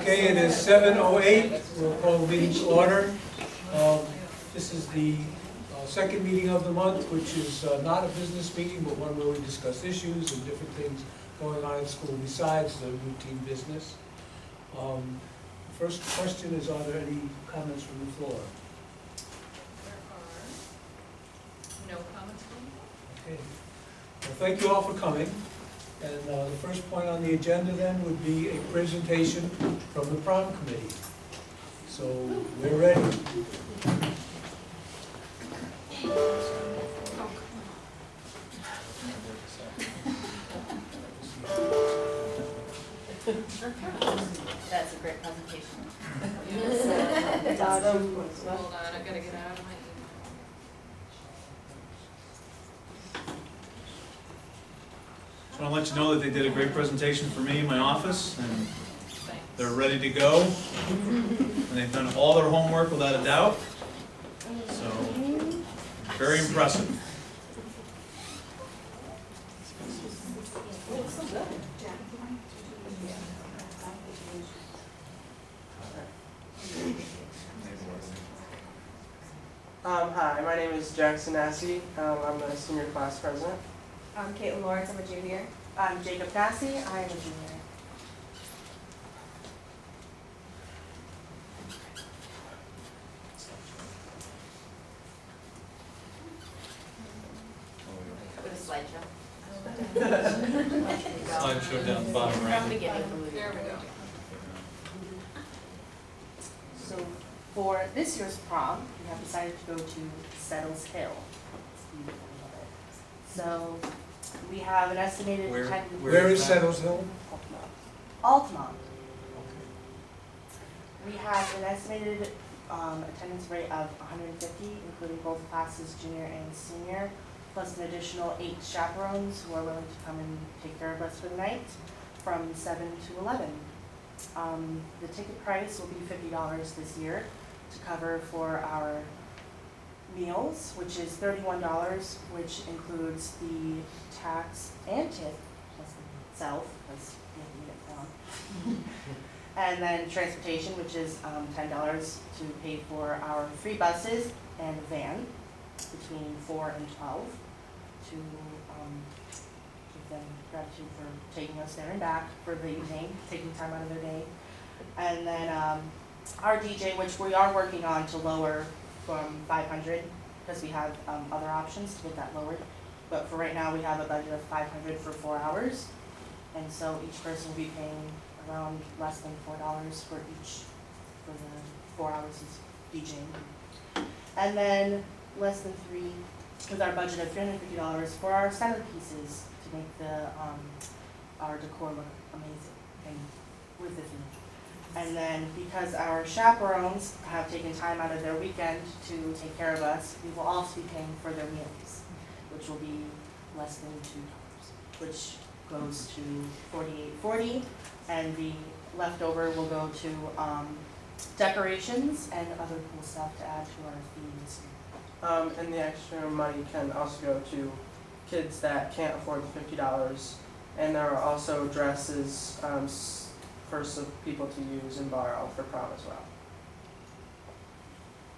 Okay, it is 7:08. We'll call the meeting to order. This is the second meeting of the month, which is not a business meeting, but one where we discuss issues and different things going on in school besides the routine business. The first question is, are there any comments from the floor? There are no comments from the floor. Okay. Well, thank you all for coming. And the first point on the agenda then would be a presentation from the prom committee. So we're ready. That's a great presentation. Hold on, I've got to get out of my email. I want to let you know that they did a great presentation for me in my office, and Thanks. they're ready to go. And they've done all their homework without a doubt. So, very impressive. Hi, my name is Jackson Nassie. I'm the senior class president. I'm Caitlin Lawrence, I'm a junior. I'm Jacob Cassie, I am a junior. With a slideshow. Slideshow down the bottom From right. the beginning. There we go. So for this year's prom, we have decided to go to Settles Hill. So we have an estimated Where- attendance. Where is Settles Hill? Altamont. We have an estimated attendance rate of 150, including both classes, junior and senior, plus an additional 8 chaperones who are willing to come and take care of us for the night from 7 to 11. The ticket price will be $50 this year to cover for our meals, which is $31, which includes the tax and tip plus itself, because we have to eat it down. And then transportation, which is $10 to pay for our free buses and a van between 4 and 12 to give them gratitude for taking us there and back for the evening, taking time out of their day. And then our DJ, which we are working on to lower from 500 because we have other options to get that lowered. But for right now, we have a budget of 500 for 4 hours. And so each person will be paying around less than $4 for each, for the 4 hours of DJing. And then less than 3 with our budget of $350 for our centerpieces to make the our decor look amazing and with the theme. And then because our chaperones have taken time out of their weekend to take care of us, we will also be paying for their meals, which will be less than $2, which goes to $48.40, and the leftover will go to decorations and other cool stuff to add to our themes. And the extra money can also go to kids that can't afford the $50. And there are also dresses for some people to use and borrow for prom as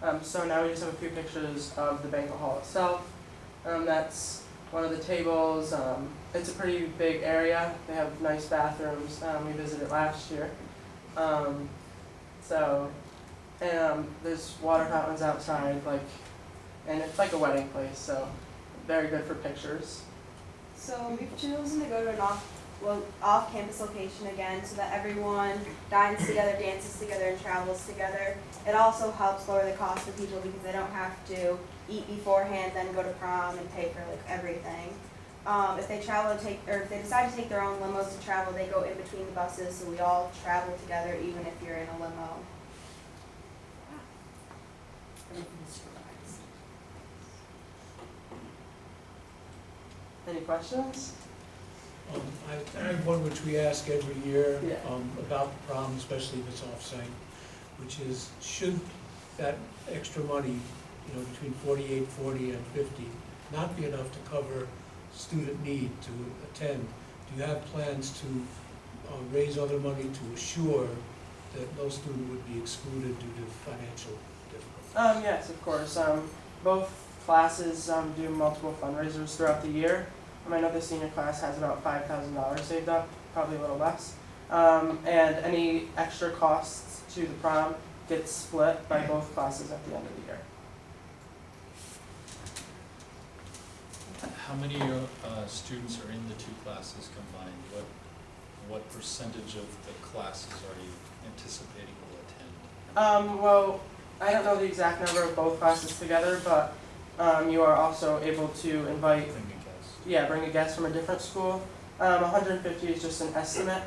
well. So now we just have a few pictures of the banquet hall itself. That's one of the tables. It's a pretty big area. They have nice bathrooms. We visited last year. There's water fountains outside, and it's like a wedding place, so very good for pictures. So we've chosen to go to an off-campus location again so that everyone dines together, dances together, and travels together. It also helps lower the cost of people because they don't have to eat beforehand, then go to prom and pay for everything. If they if they decide to take their own limos to travel, they go in between the buses, so we all travel together, even if you're in a limo. Any questions? I have one which we ask every year Yeah. about the prom, especially if it's off-site, which is, should that extra money, between $48.40 and $50, not be enough to cover student need to attend? Do you have plans to raise other money to assure that no student would be excluded due to financial difficulties? Yes, of course. Both classes do multiple fundraisers throughout the year. I know the senior class has about $5,000 saved up, probably a little less. And any extra costs to the prom gets split by both classes at the end of the year. How many students are in the two classes combined? What percentage of the classes are you anticipating will attend? Well, I don't know the exact number of both classes together, but you are also able to invite, Bring a guess. yeah, bring a guest from a different school. 150 is just an estimate,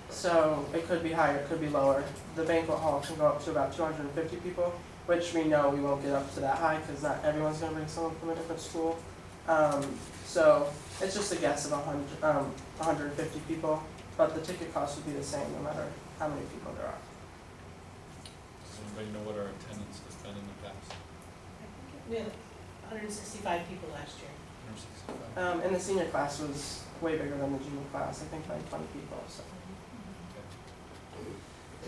so it could be higher, it could be lower. The banquet hall can go up to about 250 people, which we know we won't get up to that high because not everyone's going to bring someone from a different school. So it's just a guess of 150 people, but the ticket cost would be the same no matter how many people there are. Does anybody know what our attendance has been in the past? We had 165 people last year. 165? And the senior class was way bigger than the junior class, I think by 20 people. So.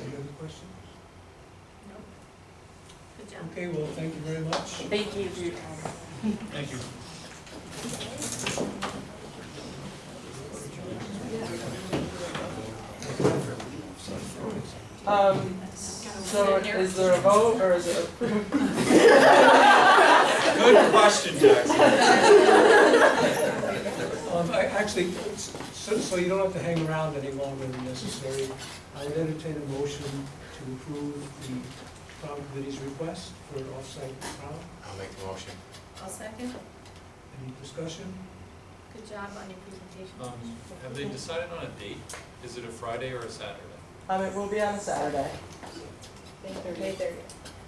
Any other questions? No. Good job. Okay, well, thank you very much. Thank you for your time. Thank you. So is there a vote or is it approved? Good question, Jackson. Actually, so you don't have to hang around any longer than necessary, I would entertain a motion to approve the prom committee's request for an off-site prom. I'll make the motion. I'll second. Any discussion? Good job on your presentation. Have they decided on a date? Is it a Friday or a Saturday? It will be on a Saturday. May 30th.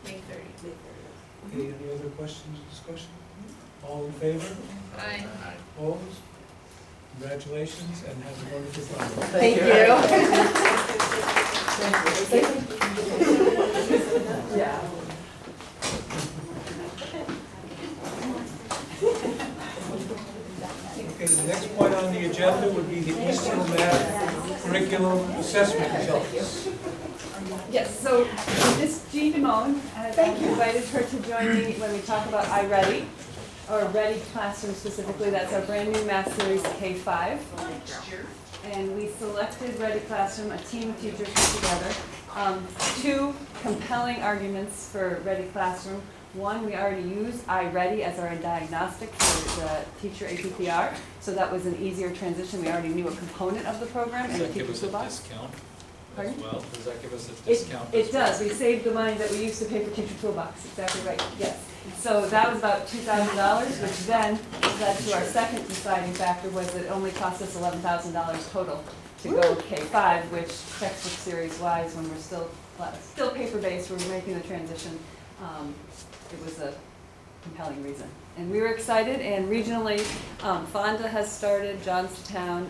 May 30th. Okay, any other questions or discussion? All in favor? Aye. Opposed? Congratulations and have a wonderful prom. Thank you. Yeah. Okay, the next point on the agenda would be the East Hill Math Curriculum Assessment Results. Yes, so Ms. Jean Damone, I've invited her to join me when we talk about iReady, or Ready Classroom specifically. That's our brand new Math Series K-5. And we selected Ready Classroom, a team of teachers put together. Two compelling arguments for Ready Classroom. One, we already use iReady as our diagnostic for the teacher APPR, so that was an easier transition. We already knew a component of the program in Does the that give teacher us a toolbox. discount Pardon? as well? Does that give us a discount? It as well? does. We saved the money that we used to pay for teacher toolbox. Exactly right. Yes. So that was about $2,000, which then led to our second deciding factor was that it only cost us $11,000 total to go K-5, which textbook series wise, when we're still paper-based, we're making the transition. It was a compelling reason. And we were excited, and regionally, Fonda has started, Johnstown,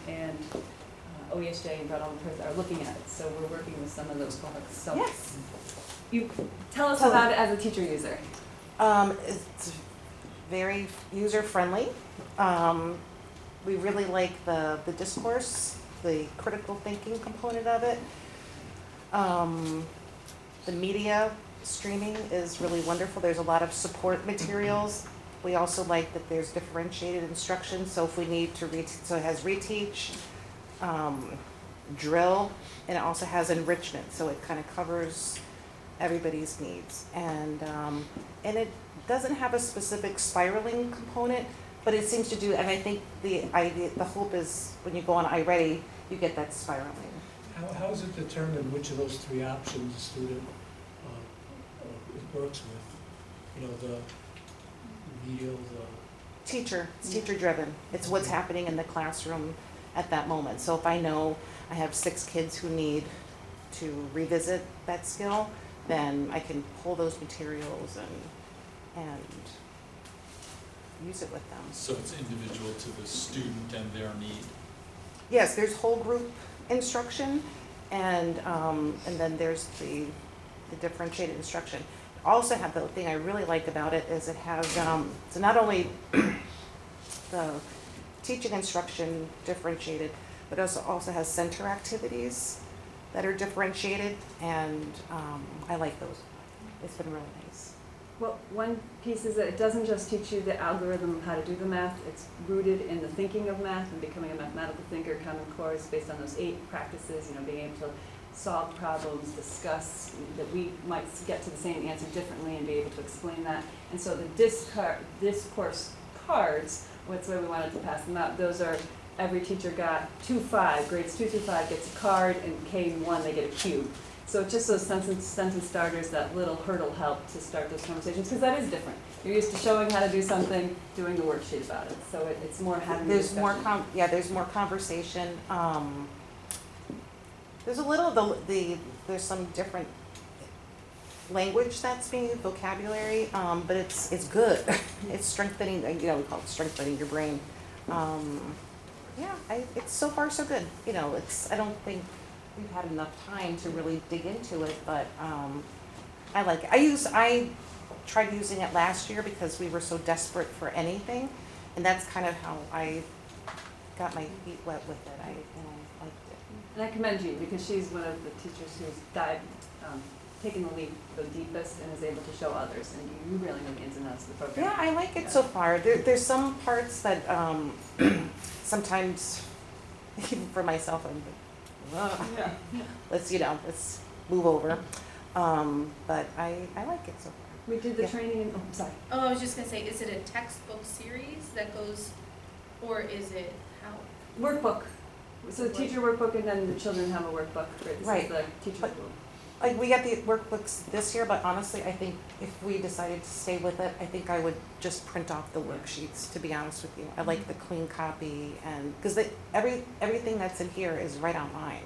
and OESJ and Brett Allen are looking at it, so we're working with some of those cohorts. So Yes. you tell us about it as a teacher user. It's very user-friendly. We really like the discourse, the critical thinking component of it. The media streaming is really wonderful. There's a lot of support materials. We also like that there's differentiated instruction, so if we need to so it has reteach, drill, and it also has enrichment, so it kind of covers everybody's needs. And it doesn't have a specific spiraling component, but it seems to do, and I think the hope is when you go on iReady, you get that spiraling. How is it determined which of those three options the student works with? You know, the video, the... It's teacher driven. It's what's happening in the classroom at that moment. So if I know I have 6 kids who need to revisit that skill, then I can pull those materials and use it with them. So it's individual to the student and their need. Yes, there's whole group instruction, and then there's the differentiated instruction. Also have the thing I really like about it is it has so not only the teaching instruction differentiated, but also has center activities. that are differentiated, and I like those. It's been really nice. Well, one piece is that it doesn't just teach you the algorithm of how to do the math, it's rooted in the thinking of math and becoming a mathematical thinker, Common Core is based on those 8 practices, being able to solve problems, discuss, that we might get to the same answer differently and be able to explain that. And so the discourse cards, what's the way we wanted to pass them out, those are, every teacher got 2-5, grades 2 through 5 gets a card, and K-1 they get a cube. So just those sentence starters, that little hurdle help to start those conversations, because that is different. You're used to showing how to do something, doing the worksheet about it. So it's more having a There's more discussion. there's more conversation. There's a little there's some different language that's being used, vocabulary, but it's good. It's strengthening. We call it strengthening your brain. It's so far so good. I don't think we've had enough time to really dig into it, but I like it. I tried using it last year because we were so desperate for anything, and that's kind of how I got my feet wet with it. I liked it. And I commend you, because she's one of the teachers who's taken the leap the deepest and is able to show others, and you really know the ins and outs of the program. Yeah, I like it so far. There's some parts that sometimes, even for myself, I'm like, ugh. Yeah. Let's move over. But I like it so far. We did the Yeah. training in, sorry. Oh, I was just gonna say, is it a textbook series that goes, or is it how? Workbook. So the teacher workbook, and then the children have a workbook. This Right. is the teacher's But- book. Like, we got the workbooks this year, but honestly, I think if we decided to stay with it, I think I would just print off the worksheets, to be honest with you. I like the clean copy, and, because everything that's in here is right online.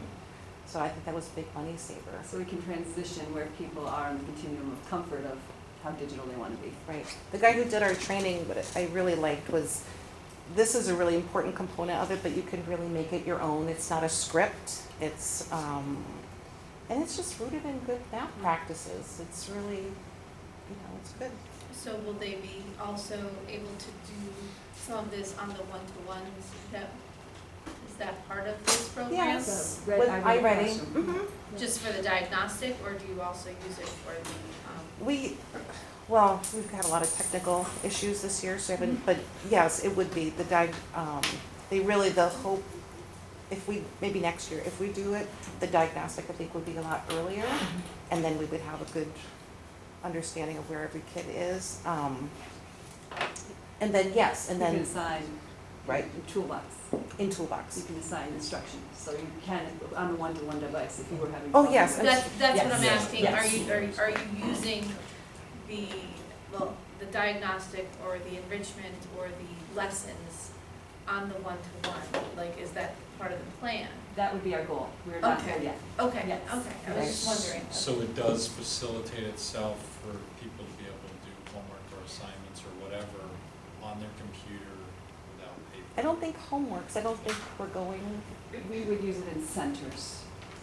So I think that was a big money saver. So we can transition where people are in the continuum of comfort of how digital they want to be. Right. The guy who did our training, what I really liked was, this is a really important component of it, but you can really make it your own. It's not a script. It's, and it's just rooted in good math practices. It's really, it's good. So will they be also able to do some of this on the one-to-ones? Is that part of this program? Yes. So With I read iReady. classroom. Just for the diagnostic, or do you also use it for the, We've had a lot of technical issues this year, so but yes, it would be the hope, if we, maybe next year, if we do it, the diagnostic, I think, would be a lot earlier, and then we would have a good understanding of where every kid is. And then, yes, and You can then, assign right, your toolbox. in Toolbox. You can assign instructions, so you can, on the one-to-one device, if you were having. Oh, trouble yes. with- that's what I'm Yes. asking, Yes. are you using the diagnostic or the enrichment or the lessons on the one-to-one? Like, is that part of the plan? That would be our goal. We're not Okay. there yet. Okay, Yes. okay, I was just wondering. So it does facilitate itself for people to be able to do homework or assignments or whatever on their computer without paper. I don't think homeworks, I don't think we're going, We would use it in centers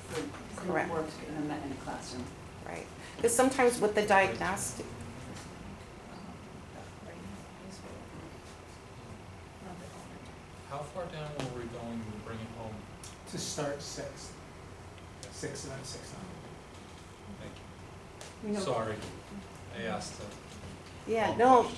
for Correct. work in a classroom. right, because sometimes with the diagnostic, How far down were we going to bring it home? To start 6th. 6 and then 6 on. Thank We you. know, Sorry, I asked a yeah, long no,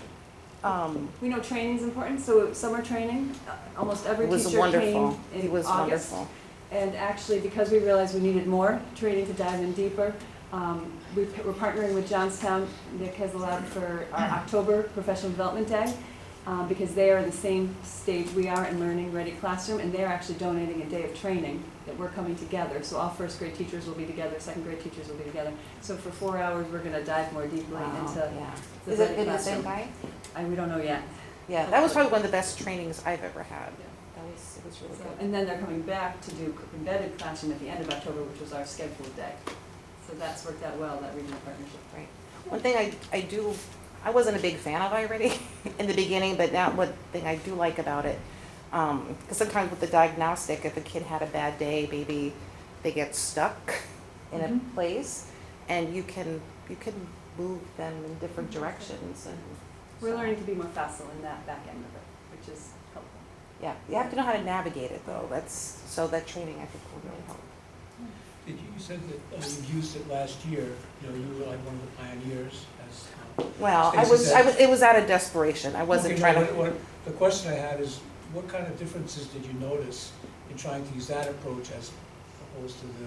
question. we know training's important, so summer training, almost every it was teacher wonderful. came It in was August. wonderful. And actually, because we realized we needed more training to dive in deeper, we're partnering with Johnstown. Nick has allowed for our October Professional Development Day, because they are in the same stage we are in learning ready classroom, and they're actually donating a day of training that we're coming together. So all first grade teachers will be together, second grade teachers will be together. So for 4 hours, we're gonna dive more deeply Wow, into yeah. the Is it ready in the same classroom. guy? We don't know yet. Yeah, that was probably one of the best trainings I've ever had. It was really So, good. and then they're coming back to do embedded classroom at the end of October, which was our scheduled day. So that's worked out well, that regional partnership. Right. One thing I wasn't a big fan of iReady in the beginning, but now one thing I do like about it, because sometimes with the diagnostic, if a kid had a bad day, maybe they get stuck in a Mhm. place, and you can move them in different directions. And We're so- learning to be more facile in that back end of it, which is helpful. Yeah, you have to know how to navigate it though. So that training I think will really help. Did you said that you've used it last year, you know, you were like one of the pioneers as. Well, Stacy said- it was out of desperation. I wasn't Okay, trying no, to. the question I had is, what kind of differences did you notice in trying to use that approach as opposed to the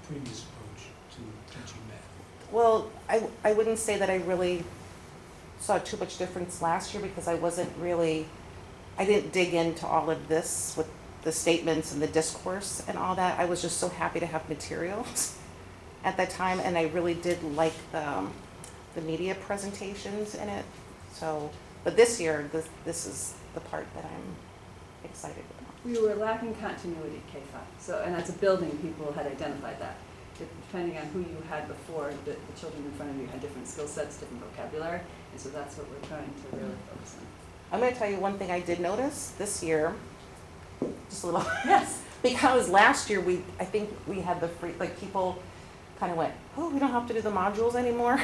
previous approach to teaching math? Well, I wouldn't say that I really saw too much difference last year because I didn't dig into all of this with the statements and the discourse and all that. I was just so happy to have materials at that time, and I really did like the media presentations in it. So, but this year, this is the part that I'm excited about. We were lacking continuity K-5, so, and as a building, people had identified that. Depending on who you had before, the children in front of you had different skill sets, different vocabulary, and so that's what we're trying to really focus on. I'm gonna tell you one thing I did notice this year, just a little. Yes. Because last year, I think we had the free, like people kind of went, oh, we don't have to do the modules anymore.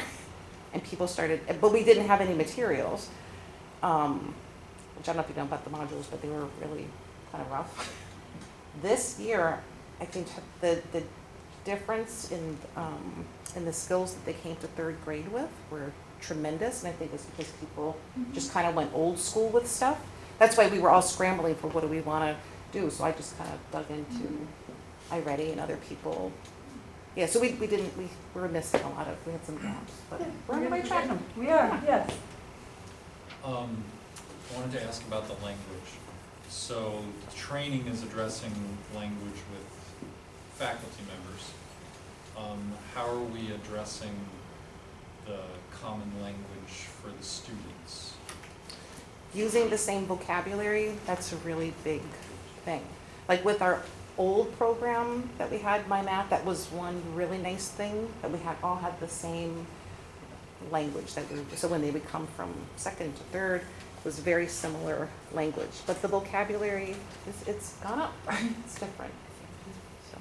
And people started, but we didn't have any materials, which I don't know if you know about the modules, but they were really kind of rough. This year, I think the difference in the skills that they came to third grade with were tremendous, and I think it's because people just kind of went old school with stuff. That's why we were all scrambling for what do we want to do, so I just kind of dug into iReady and other people. Yeah, so we were missing a lot of, we had some gaps, but we're on the right track. We are, yes. I wanted to ask about the language. So training is addressing language with faculty members. How are we addressing the common language for the students? Using the same vocabulary, that's a really big thing. Like with our old program that we had, My Math, that was one really nice thing, that we all had the same language. So when they would come from second to third, it was very similar language. But the vocabulary, it's gone up, it's different. So,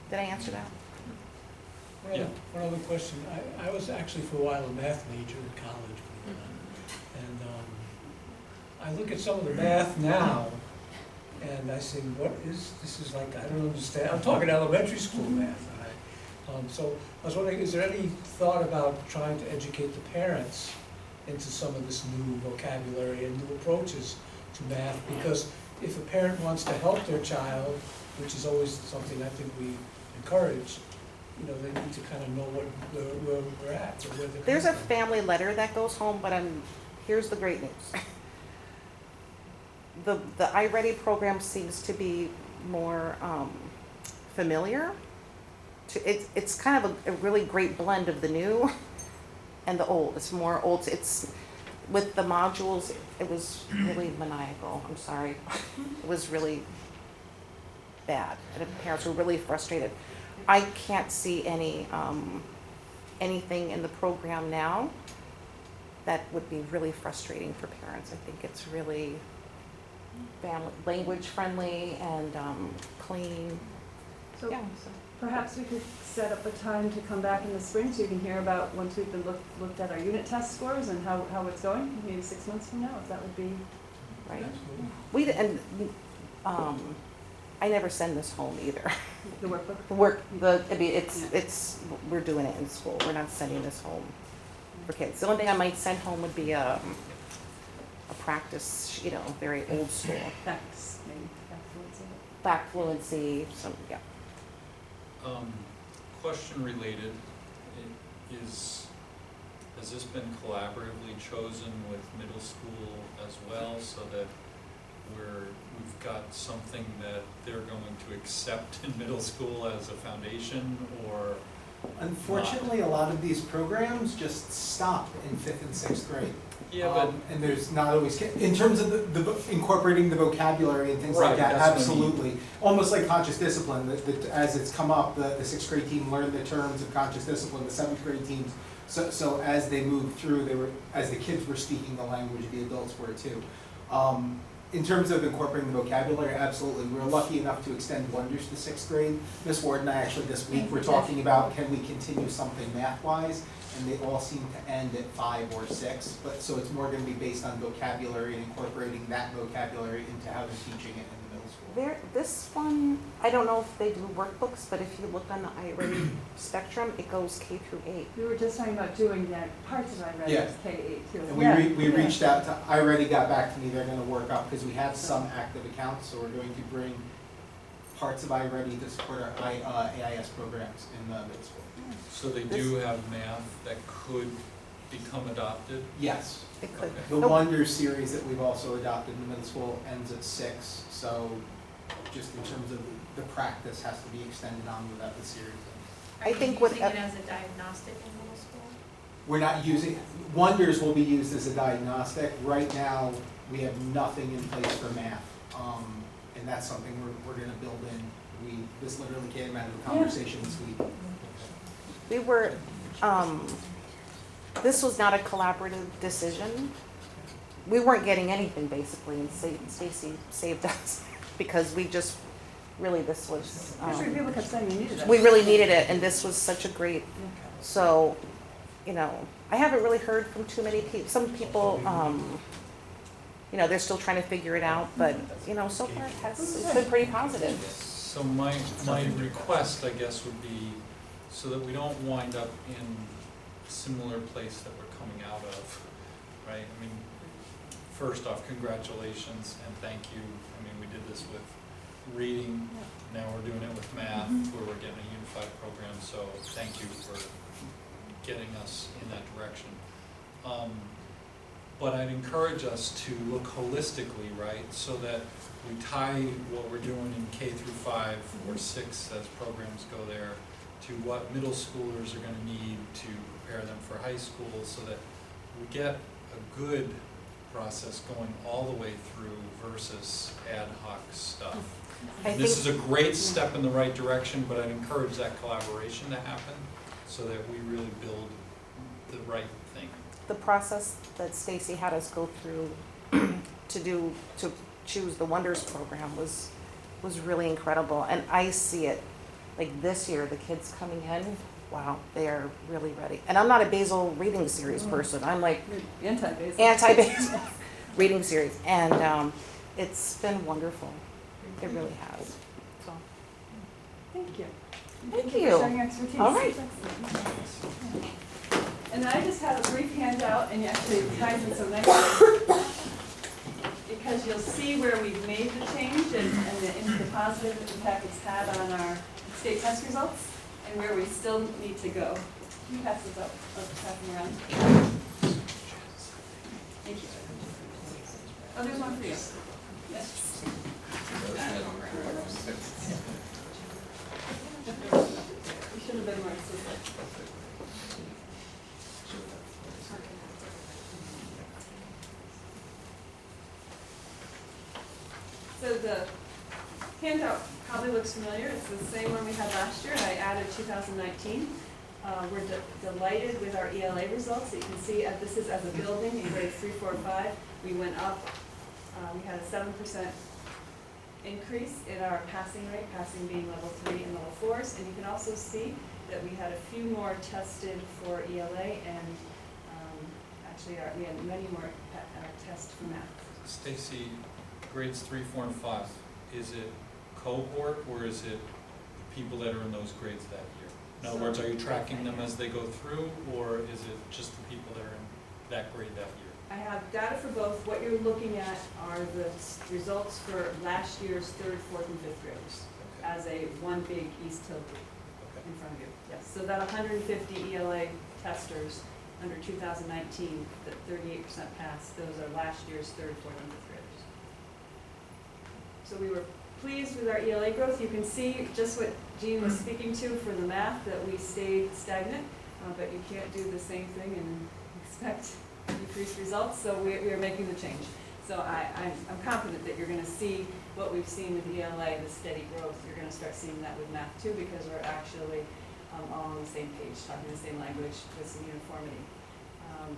did I answer that? One other question. I was actually for a while a math major in college, and I look at some of the math now, and I say, this is like, I don't understand. I'm talking elementary school math. So I was wondering, is there any thought about trying to educate the parents into some of this new vocabulary and new approaches to math? Because if a parent wants to help their child, which is always something I think we encourage, you know, they need to kind of know where we're at. Or where they're There's a coming from. family letter that goes home, but here's the great news. The iReady program seems to be more familiar. It's kind of a really great blend of the new and the old. It's more old. It's with the modules. It was really maniacal. I'm sorry. It was really bad, and the parents were really frustrated. I can't see anything in the program now that would be really frustrating for parents. I think it's really language friendly and clean. So Yeah. perhaps we could set up a time to come back in the spring so you can hear about, once we've been looked at our unit test scores and how it's going, maybe 6 months from now, if that would be. Right. Absolutely. I never send this home either. The workbook? We're doing it in school. We're not sending this home for kids. The only thing I might send home would be a practice, very old school. Facts, maybe, facts. Back fluency, yeah. Question related, has this been collaboratively chosen with middle school as well, so that we've got something that they're going to accept in middle school as a foundation, or? Unfortunately, a lot of these programs just stop in 5th and 6th grade. Yeah, but. And there's not always, in terms of the incorporating the vocabulary and things like Right, that, that's what I mean. absolutely. Almost like conscious discipline, as it's come up, the 6th grade team learned the terms of conscious discipline, the 7th grade teams. So as they moved through, as the kids were speaking the language, the adults were too. In terms of incorporating the vocabulary, absolutely. We were lucky enough to extend Wonders to 6th grade. Miss Ward and I actually this week were talking about, can we continue something math-wise? And they all seem to end at 5 or 6. So it's more going to be based on vocabulary and incorporating that vocabulary into how they're teaching it in the middle school. This one, I don't know if they do workbooks, but if you look on the iReady spectrum, it goes K through 8. We were just talking about doing that, parts of iReady Yeah. as K-8 too. And Yeah, we yeah. reached out to, I already got back to me, they're gonna work up, because we have some active accounts, so we're going to bring parts of iReady to support our AIS programs in the middle school. So they do have math that could become adopted? Yes. It could. Okay. The Nope. Wonders series that we've also adopted in the middle school ends at 6, so just in terms of the practice has to be extended on without the series. I think what- Are you using it as a diagnostic in middle school? We're not using, Wonders will be used as a diagnostic. Right now, we have nothing in place for math. And that's something we're gonna build in. This literally came out of a conversation this week. We were, this was not a collaborative decision. We weren't getting anything basically, and Stacy saved us because we just, really, this was, I'm sure people kept saying you needed it. we really needed it, and this was such a great, so, you know, I haven't really heard from too many people. Some people, you know, they're still trying to figure it out, but, you know, so far it's been pretty positive. So my request, I guess, would be, so that we don't wind up in a similar place that we're coming out of, right? I mean, first off, congratulations and thank you. I mean, we did this with reading, now we're doing it with math, where we're getting a unified program, so thank you for getting us in that direction. But I'd encourage us to look holistically, right, so that we tie what we're doing in K through 5 or 6 as programs go there to what middle schoolers are going to need to prepare them for high school, so that we get a good process going all the way through versus ad hoc stuff. I And this is think a great step in the right direction, but I'd encourage that collaboration to happen so that we really build the right thing. the process that Stacy had us go through to choose the Wonders program was really incredible. And I see it, like this year, the kids coming in, wow, they are really ready. And I'm not a Basil reading series person. I'm like Anti-basic. anti-Basil reading series. And it's been wonderful. It really has. So, Thank you. Thank For you. sharing expertise. All right. And I just have a brief handout, and actually it ties in so nicely, because you'll see where we've made the change and the positive impact it's had on our state test results, and where we still need to go. Can you pass this up, or pass them around? Thank you. Oh, there's one for you. Yes. We should have been more specific. So the handout probably looks familiar. It's the same one we had last year, and I added 2019. We're delighted with our ELA results. You can see this is as a building in grades 3, 4, 5. We went up. We had a 7% increase in our passing rate, passing being level 3 and level 4s. And you can also see that we had a few more tested for ELA, and actually we had many more tests for math. Stacy, grades 3, 4, and 5, is it cohort or is it people that are in those grades that year? In other words, are you tracking them as they go through, or is it just the people that are in that grade that year? I have data for both. What you're looking at are the results for last year's 3rd, 4th, and 5th graders Okay. as a one big East Hill group Okay. in front of you. Yes, so that 150 ELA testers under 2019, that 38% passed, those are last year's 3rd, 4th, and 5th graders. So we were pleased with our ELA growth. You can see just what Jean was speaking to for the math, that we stayed stagnant, but you can't do the same thing and expect decreased results, so we are making the change. So I'm confident that you're going to see what we've seen with ELA, the steady growth. You're going to start seeing that with math too, because we're actually all on the same page, talking the same language with some uniformity.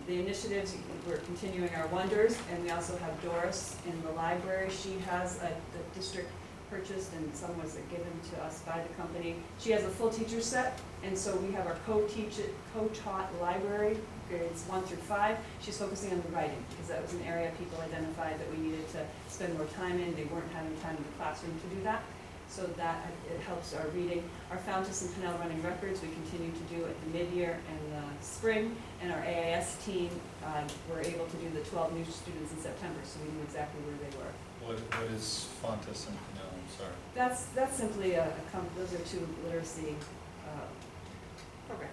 The initiatives, we're continuing our Wonders, and we also have Doris in the library. She has the district purchased and some was given to us by the company. She has a full teacher set, and so we have our co-taught library, grades 1 through 5. She's focusing on the writing, because that was an area people identified that we needed to spend more time in. They weren't having time in the classroom to do that. So that it helps our reading. Our Fountas and Pinnell running records, we continue to do at the mid-year and the spring. And our AIS team, were able to do the 12 new students in September, so we knew exactly where they were. What is Fontes and Pinnell, I'm sorry? That's simply those are two literacy programs.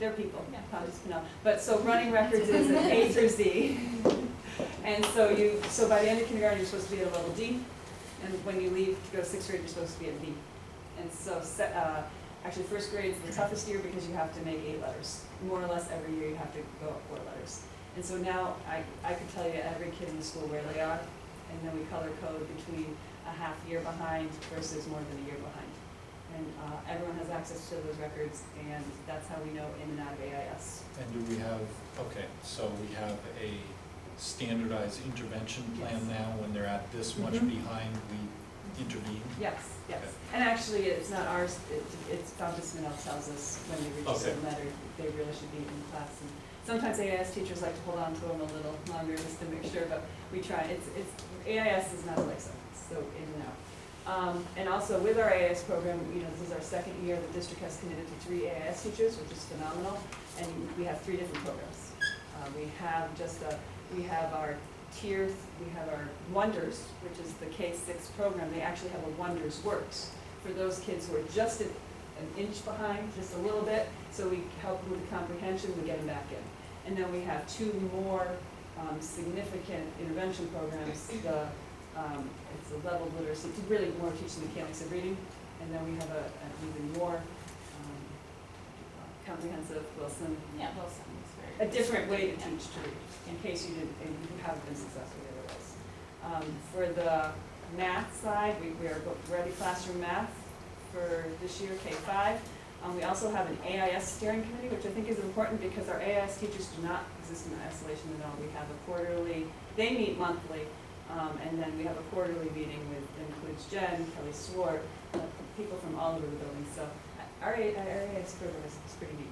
They're people, Fountas, Pinnell. But so running records is an A through Z. And so by the end of kindergarten, you're supposed to be at a level D. And when you leave to go to 6th grade, you're supposed to be at B. And so, actually, 1st grade is the toughest year because you have to make 8 letters. More or less every year you have to go up 4 letters. And so now I could tell you every kid in the school where they are, and then we color code between a half year behind versus more than a year behind. And everyone has access to those records, and that's how we know in and out of AIS. And do we have, okay, so we have a standardized intervention plan now, when they're at this much behind, we intervene? Yes, yes. Okay. And actually, it's not ours, it's Fountas Pinnell tells us when they reach a certain letter, they really should be in class. And sometimes AIS teachers like to hold on to them a little longer just to make sure, but we try. AIS is not a life sentence, so in and out. And also with our AIS program, this is our 2nd year, the district has committed to 3 AIS teachers, which is phenomenal, and we have 3 different programs. We have our tier, we have our Wonders, which is the K-6 program. They actually have a Wonders Works for those kids who are just an inch behind, just a little bit, so we help with the comprehension, we get them back in. And then we have 2 more significant intervention programs. It's a level of literacy, to really more teach the mechanics of reading, and then we have an even more comprehensive Wilson. Yeah, Wilson is A different way to teach to read, in case you haven't been successful otherwise. For the math side, we are Ready Classroom Math for this year, K-5. We also have an AIS steering committee, which I think is important because our AIS teachers do not exist in isolation at all. We have a quarterly, they meet monthly, and then we have a quarterly meeting that includes Jen, Kelly Swart, people from all over the building. So our AIS program is pretty neat.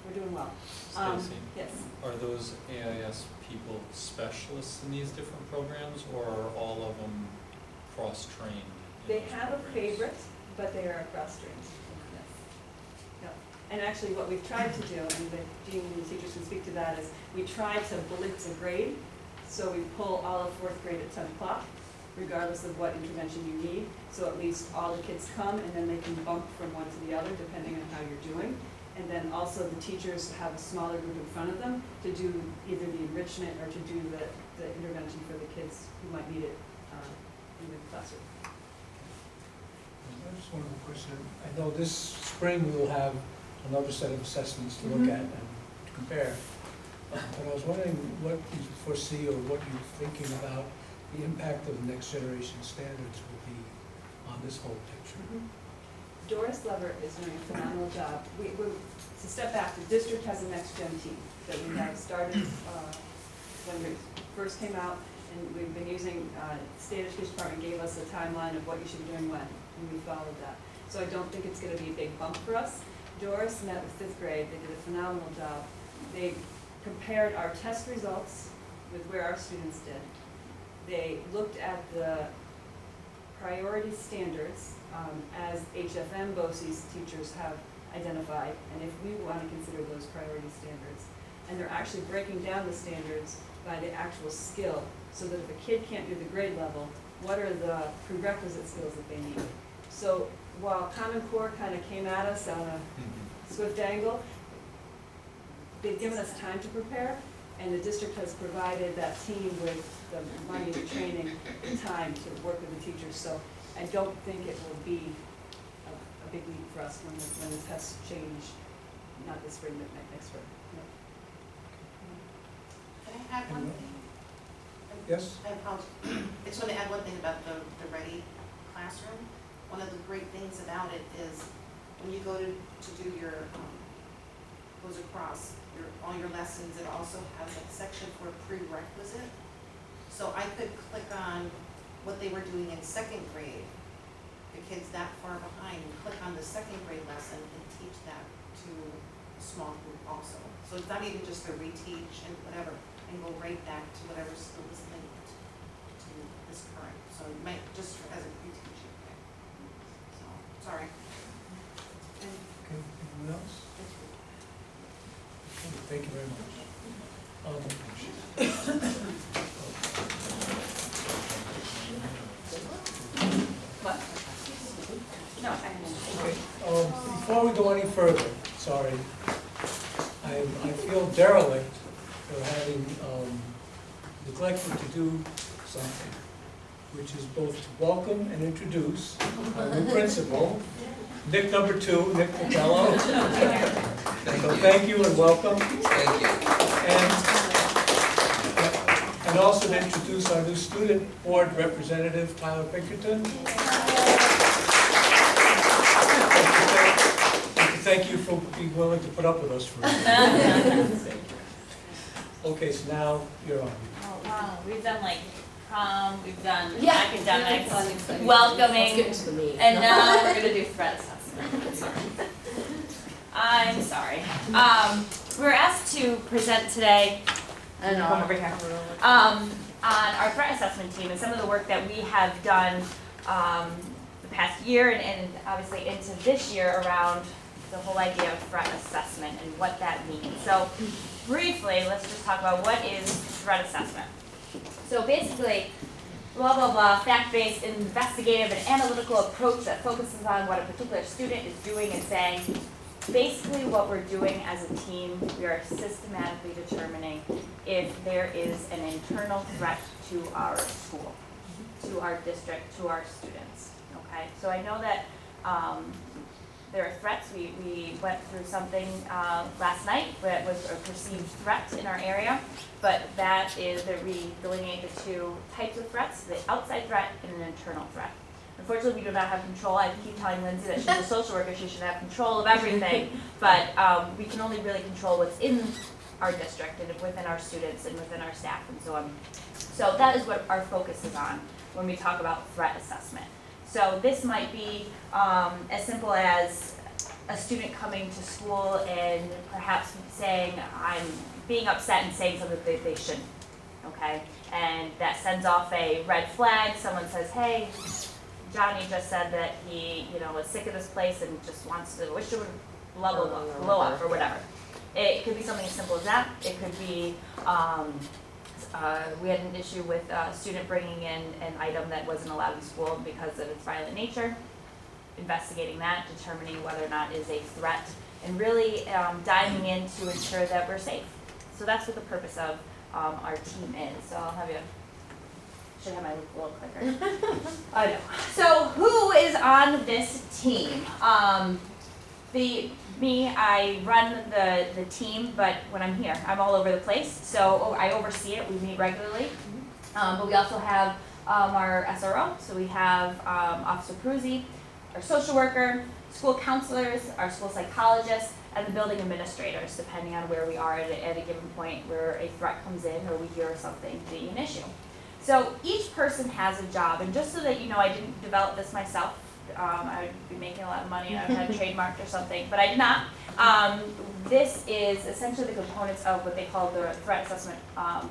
We're doing well. Stacy, yes. are those AIS people specialists in these different programs, or are all of them cross-trained? They have a favorite, but they are cross-trained. Yes. Yep. And actually what we've tried to do, and the dean and the teachers can speak to that, is we try to blitz a grade. So we pull all of 4th grade at 10 o'clock, regardless of what intervention you need. So at least all the kids come, and then they can bump from one to the other, depending on how you're doing. And then also the teachers have a smaller group in front of them to do either the enrichment or to do the intervention for the kids who might need it in the classroom. I just one other question. I know this spring we'll have another set of assessments to look at and compare. But I was wondering what you foresee or what you're thinking about the impact of the next generation standards will be on this whole picture. Doris Lever is doing a phenomenal job. To step back, the district has a next gen team that we have started when we first came out, and we've been using, State Education Department gave us a timeline of what you should be doing when, and we followed that. So I don't think it's going to be a big bump for us. Doris met with 5th grade. They did a phenomenal job. They compared our test results with where our students did. They looked at the priority standards as HFM BOCES teachers have identified, and if we want to consider those priority standards. And they're actually breaking down the standards by the actual skill, so that if a kid can't do the grade level, what are the prerequisite skills that they need? So while Common Core kind of came at us on a swift angle, they've given us time to prepare, and the district has provided that team with the money, the training, the time to work with the teachers. So I don't think it will be a big leap for us when the tests change, not this spring, but next spring. No. Can I add one thing? Yes? I just want to add one thing about the Ready classroom. One of the great things about it is when you go to do your, goes across all your lessons, it also has a section for a prerequisite. So I could click on what they were doing in second grade, the kids that far behind, click on the second grade lesson and teach that to a small group also. So it's not even just a reteach and whatever, and go right back to whatever still is linked to this current. So you might just as a reteaching thing. So, sorry. And Okay, anyone else? Okay, thank you very much. What? No, I Okay, before we go any further, sorry, I feel derelict for having neglected to do something, which is both to welcome and introduce our new principal, Nick number 2, Nick Capello. So thank you and welcome. Thank you. And also to introduce our new student board representative, Tyler Pinkerton. Thank you for being willing to put up with us for a minute. Okay, so now you're on. Oh, wow, we've done like prom, we've done Yeah. academics, Let's welcoming, get into the meat. and now we're gonna do threat assessment. I'm sorry. We were asked to present today, I don't know, I'm over here, on our threat assessment team and some of the work that we have done, the past year and obviously into this year around the whole idea of threat assessment and what that means. So briefly, let's just talk about what is threat assessment. So basically, blah, blah, blah, fact-based, investigative, and analytical approach that focuses on what a particular student is doing and saying. Basically, what we're doing as a team, we are systematically determining if there is an internal threat to our school, to our district, to our students, okay? So I know that there are threats. We went through something last night that was a perceived threat in our area, but that is that we delineate the two types of threats, the outside threat and an internal threat. Unfortunately, we do not have control. I keep telling Lindsay that she's a social worker, she should have control of everything, but we can only really control what's in our district and within our students and within our staff and so on. So that is what our focus is on when we talk about threat assessment. So this might be as simple as a student coming to school and perhaps saying, I'm being upset and saying something that they shouldn't, okay? And that sends off a red flag. Someone says, hey, Johnny just said that he, was sick of this place and just wants to, wish it would blah, blah, blah, blow up or whatever. It could be something as simple as that. It could be, we had an issue with a student bringing in an item that wasn't allowed in school because of its violent nature. Investigating that, determining whether or not it is a threat, and really diving in to ensure that we're safe. So that's what the purpose of our team is. So I'll have you, should have my little clicker. I know. So who is on this team? I run the team, but when I'm here, I'm all over the place. So I oversee it. We meet regularly. But we also have our SRO. So we have Officer Pruzzi, our social worker, school counselors, our school psychologists, and the building administrators, depending on where we are at a given point where a threat comes in or we hear something being an issue. So each person has a job, and just so that you know, I didn't develop this myself. I would be making a lot of money and I would have trademarked or something, but I did not. This is essentially the components of what they call the threat assessment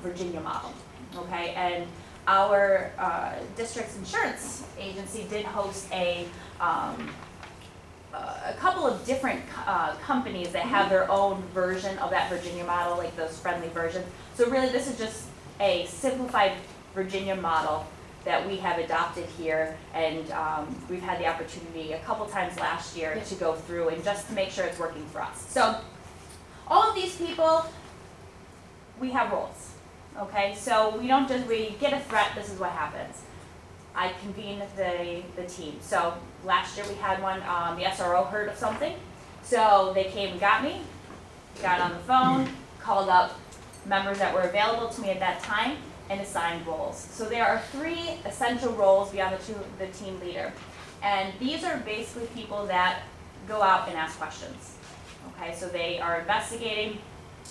Virginia model, okay? And our district's insurance agency did host a couple of different companies that have their own version of that Virginia model, like those friendly versions. So really this is just a simplified Virginia model that we have adopted here, and we've had the opportunity a couple times last year to go through and just to make sure it's working for us. So all of these people, we have roles, okay? So we don't just, we get a threat, this is what happens. I convene the team. So last year we had one, the SRO heard of something, so they came and got me, got on the phone, called up members that were available to me at that time, and assigned roles. So there are 3 essential roles beyond the team leader. And these are basically people that go out and ask questions. Okay, so they are investigating,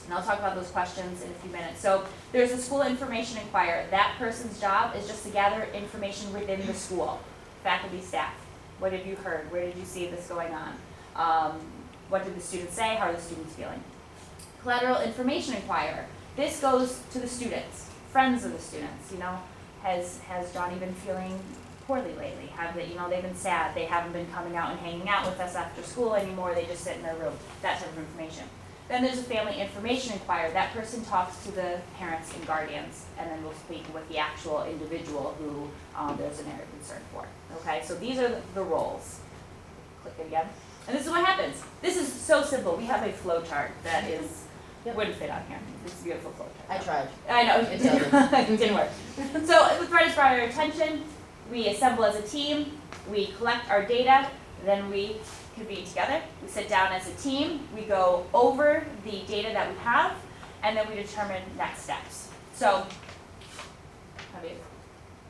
And I'll talk about those questions in a few minutes. So there's a school information inquirer. That person's job is just to gather information within the school. Faculty, staff, what have you heard? Where did you see this going on? What did the students say? How are the students feeling? Collateral information inquirer. This goes to the students, friends of the students. You know, has Johnny been feeling poorly lately? Have they, you know, they've been sad. They haven't been coming out and hanging out with us after school anymore. They just sit in their room. That type of information. Then there's a family information inquirer. That person talks to the parents and guardians, and then we'll speak with the actual individual who there's an area of concern for. Okay, so these are the roles. Click it again. And this is what happens. This is so simple. We have a flow chart that is, wouldn't fit on here. It's a beautiful flow chart. I tried. I know, It doesn't. it didn't work. So the threat is brought to our attention. We assemble as a team. We collect our data. Then we convene together. We sit down as a team. We go over the data that we have, and then we determine next steps. So, have you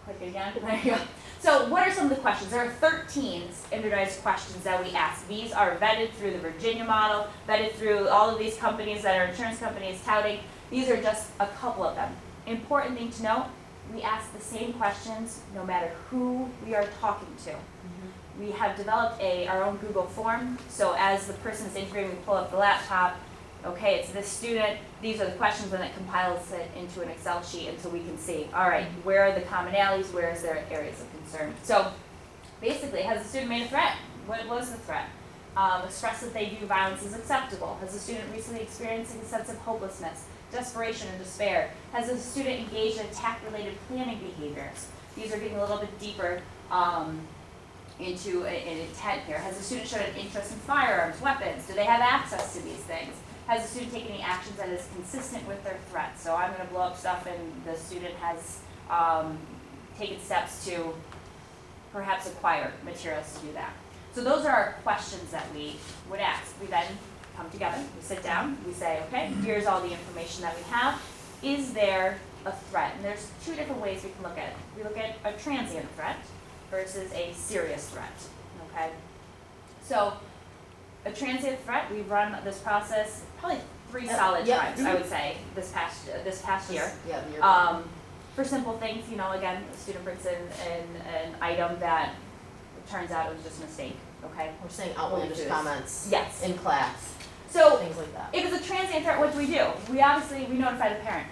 click it again? There you go. So what are some of the questions? There are 13 standardized questions that we ask. These are vetted through the Virginia model, vetted through all of these companies that are insurance companies touting. These are just a couple of them. Important thing to note, we ask the same questions no matter who we are talking to. We have developed our own Google form, so as the person is interviewing, we pull up the laptop, okay, it's this student, these are the questions, and it compiles it into an Excel sheet until we can see, all right, where are the commonalities, where is there areas of concern. So basically, has the student made a threat? What was the threat? Express that they view violence as acceptable. Has the student recently experiencing a sense of hopelessness, desperation, and despair? Has the student engaged in attack-related planning behaviors? These are getting a little bit deeper into an intent here. Has the student shown an interest in firearms, weapons? Do they have access to these things? Has the student taken any actions that is consistent with their threat? So I'm going to blow up stuff and the student has taken steps to perhaps acquire materials to do that. So those are our questions that we would ask. We then come together, we sit down, we say, okay, here's all the information that we have. Is there a threat? And there's two different ways we can look at it. We look at a transient threat versus a serious threat, okay? So, a transient threat, we've run this process probably 3 solid times, I would say, this past year. Yeah, the year. For simple things, you know, again, the student brings in an item that it turns out it was just a mistake, okay? We're saying outlandish comments. Yes. In class, So, things like that. if it's a transient threat, what do? We obviously notify the parent.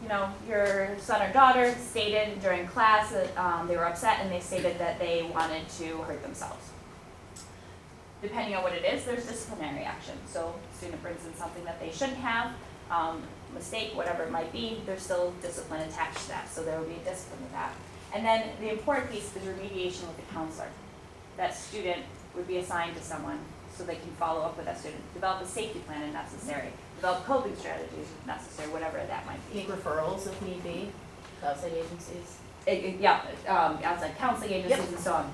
You know, your son or daughter stated during class that they were upset and they stated that they wanted to hurt themselves. Depending on what it is, there's disciplinary action. So the student brings in something that they shouldn't have, mistake, whatever it might be, there's still discipline attached to that. So there will be a discipline with that. And then the important piece is remediation with the counselor. That student would be assigned to someone so they can follow up with that student. Develop a safety plan if necessary. Develop coping strategies if necessary, whatever that might be. Make referrals if need be, outside agencies. Outside counseling agencies and so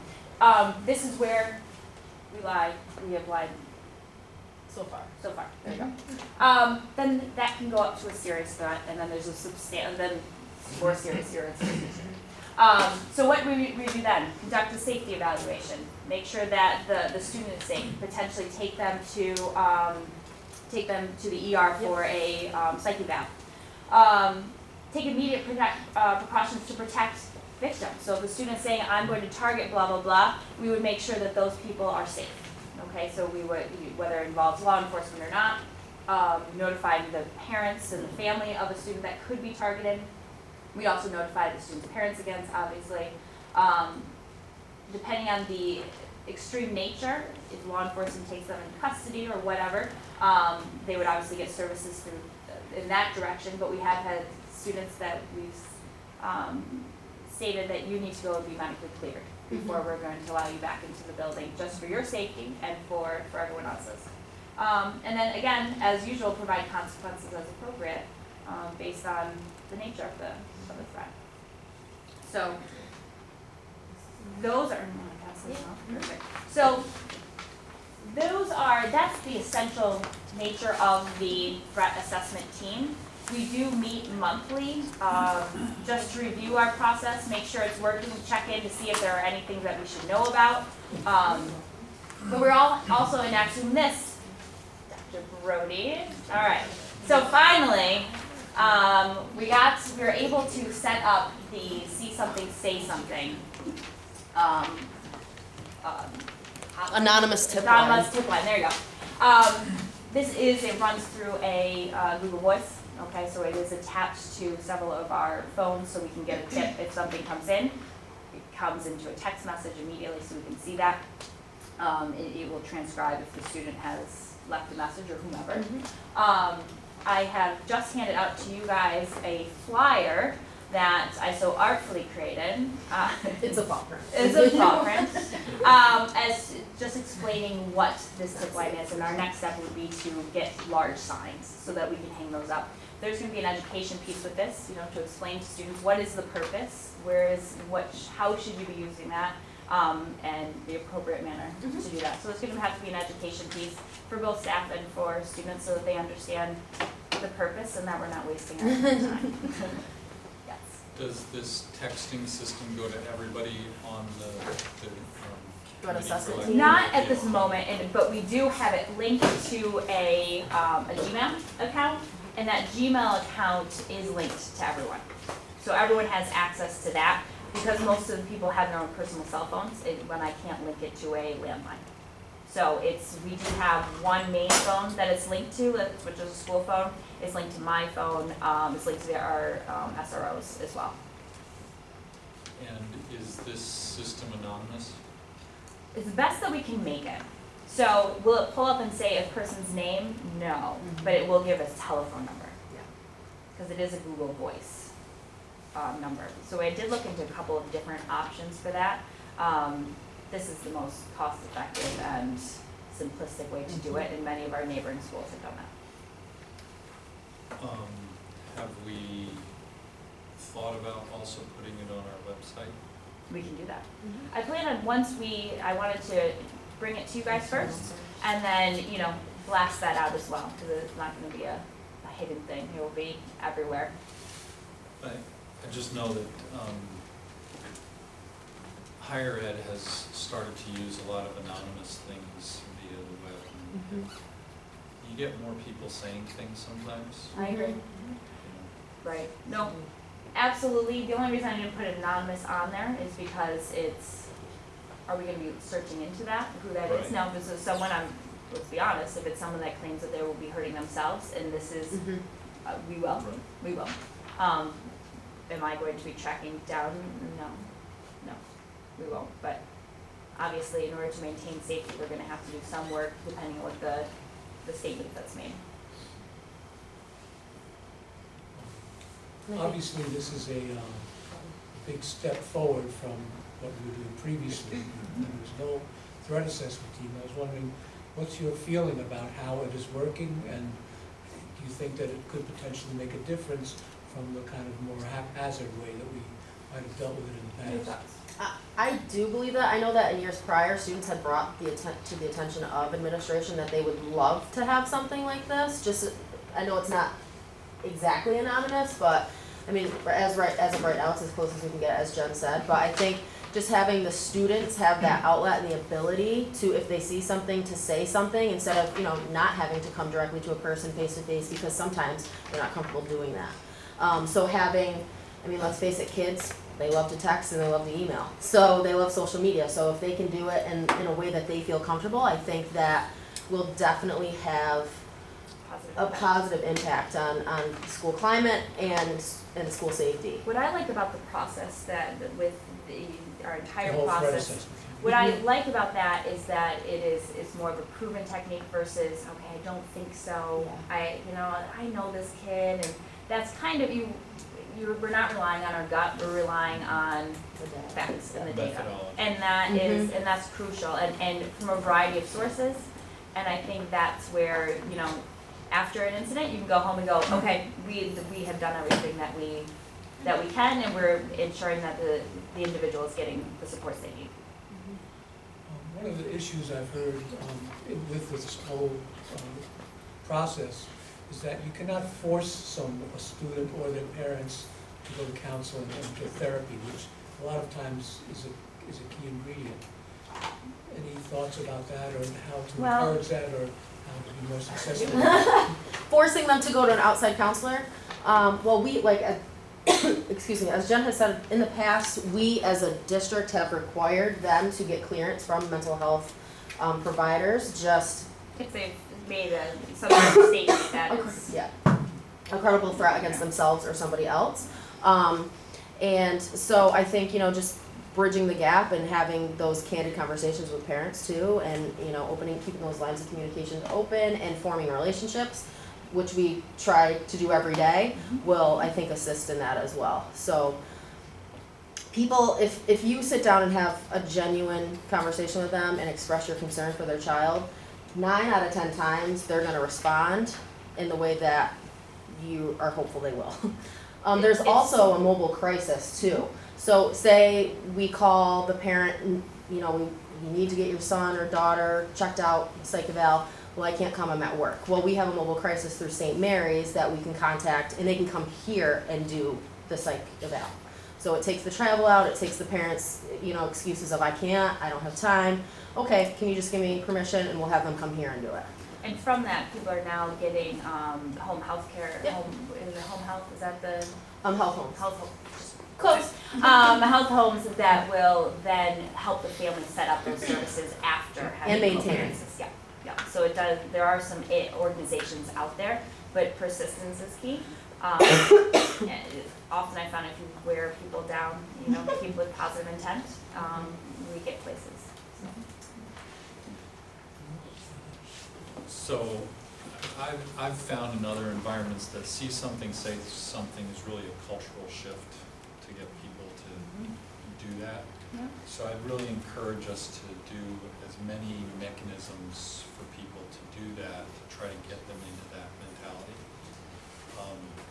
on. This is where we have lied So far. there you go. Then that can go up to a serious threat, and then there's then more serious. So what we do then, conduct a safety evaluation, make sure that the student is safe, potentially take them to the ER for a psych eval. Take immediate precautions to protect victims. So if the student's saying, I'm going to target blah, blah, blah, we would make sure that those people are safe. Okay, so we would, whether it involves law enforcement or not, notify the parents and the family of a student that could be targeted. We also notify the student's parents against, obviously. Depending on the extreme nature, if law enforcement takes them into custody or whatever, they would obviously get services through in that direction, but we have had students that we've stated that you need to go and be medically cleared before we're going to allow you back into the building, just for your safety and for everyone else's. And then again, as usual, provide consequences as appropriate based on the nature of the threat. So those are, perfect. So that's the essential nature of the threat assessment team. We do meet monthly just to review our process, make sure it's working, check in to see if there are any things that we should know about. But we're all also enacting this, Dr. Brody. All right. So finally, we were able to set up the see something, say something. Anonymous tip line. Anonymous tip line, there you go. It runs through a Google Voice, okay, so it is attached to several of our phones so we can get a tip if something comes in. It comes into a text message immediately so we can see that. It will transcribe if the student has left a message or whomever. I have just handed out to you guys a flyer that I so artfully created. It's a ball print. It's a paw print. As just explaining what this tip line is, and our next step would be to get large signs so that we can hang those up. There's going to be an education piece with this, to explain to students what is the purpose, how should you be using that, and the appropriate manner to do that. So there's going to have to be an education piece for both staff and for students so that they understand the purpose and that we're not wasting our time. Does this texting system go to everybody on the assessment for team? Not at this moment, but we do have it linked to a Gmail account, and that Gmail account is linked to everyone. So everyone has access to that, because most of the people have their own personal cell phones, when I can't link it to a landline. So we do have one main phone that it's linked to, which is a school phone. It's linked to my phone. It's linked to our SROs as well. And is this system anonymous? It's the best that we can make it. So will it pull up and say a person's name? No, but it will give us telephone number. Because it is a Google Voice number. So I did look into a couple of different options for that. This is the most cost-effective and simplistic way to do it, and many of our neighboring schools have done that. Have we thought about also putting it on our website? We can do that. I plan on I wanted to bring it to you guys first, and then, blast that out as well, because it's not going to be a hidden thing. It will be everywhere. I just know that higher ed has started to use a lot of anonymous things via the web. You get more people saying things sometimes. I agree. Right. No, absolutely. The only reason I didn't put anonymous on there is because are we going to be searching into that, who that is? Now, if this is someone, let's be honest, if it's someone that claims that they will be hurting themselves, and this is, we will. Right. We will. Am I going to be tracking down? No, we won't. But obviously, in order to maintain safety, we're going to have to do some work depending on what the statement that's made. Obviously, this is a big step forward from what we were doing previously. There was no threat assessment team. I was wondering, what's your feeling about how it is working, and do you think that it could potentially make a difference from the kind of more haphazard way that we might have dealt with it in the past? I do believe that. I know that in years prior, students had brought to the attention of administration that they would love to have something like this. I know it's not exactly anonymous, but I mean, as of right now, it's as close as we can get, as Jen said. But I think just having the students have that outlet and the ability to, if they see something, to say something instead of not having to come directly to a person face to face, because sometimes they're not comfortable doing that. So let's face it, kids, they love to text and they love to email. So they love social media. So if they can do it in a way that they feel comfortable, I think that will definitely have a positive impact on school climate and school safety. What I like about the process with our entire The whole threat process, assessment. what I like about that is that it's more of a proven technique versus, okay, I don't think so. I know this kid, and that's kind of we're not relying on our gut, we're relying on facts and the data. And that is, and that's crucial, and from a variety of sources. And I think that's where, after an incident, you can go home and go, okay, we have done everything that we can, and we're ensuring that the individual is getting the supports they need. One of the issues I've heard with this whole process is that you cannot force a student or their parents to go to counseling and to therapy, which a lot of times is a key ingredient. Any thoughts about that, or how to encourage that, or how to be more successful? forcing them to go to an outside counselor, well, we, like, excuse me, as Jen has said, in the past, we as a district have required them to get clearance from mental health providers, just If they've made some sort of statement that is. yeah, a credible threat against themselves or somebody else. And so I think, you know, just bridging the gap and having those candid conversations with parents too, and, you know, keeping those lines of communication open and forming relationships, which we try to do every day, will, I think, assist in that as well. So people, if you sit down and have a genuine conversation with them and express your concern for their child, 9 out of 10 times they're gonna respond in the way that you are hopeful they will. There's also a mobile crisis too. So say we call the parent, you know, we need to get your son or daughter checked out, psych eval. Well, I can't come, I'm at work. Well, we have a mobile crisis through St. Mary's that we can contact, and they can come here and do the psych eval. So it takes the travel out, it takes the parents, you know, excuses of I can't, I don't have time. Okay, can you just give me permission and we'll have them come here and do it. And from that, people are now getting home health care, Yep. is it home health, is that the? Health homes. Close. Health homes that will then help the family set up those services after having And maintain. co-parenting. Yeah, yeah. So it does. There are some organizations out there, but persistence is key. And often I found if you wear people down, you know, people with positive intent, we get places. So I've found in other environments that see something, say something is really a cultural shift to get people to do that. Yeah. So I'd really encourage us to do as many mechanisms for people to do that, to try to get them into that mentality.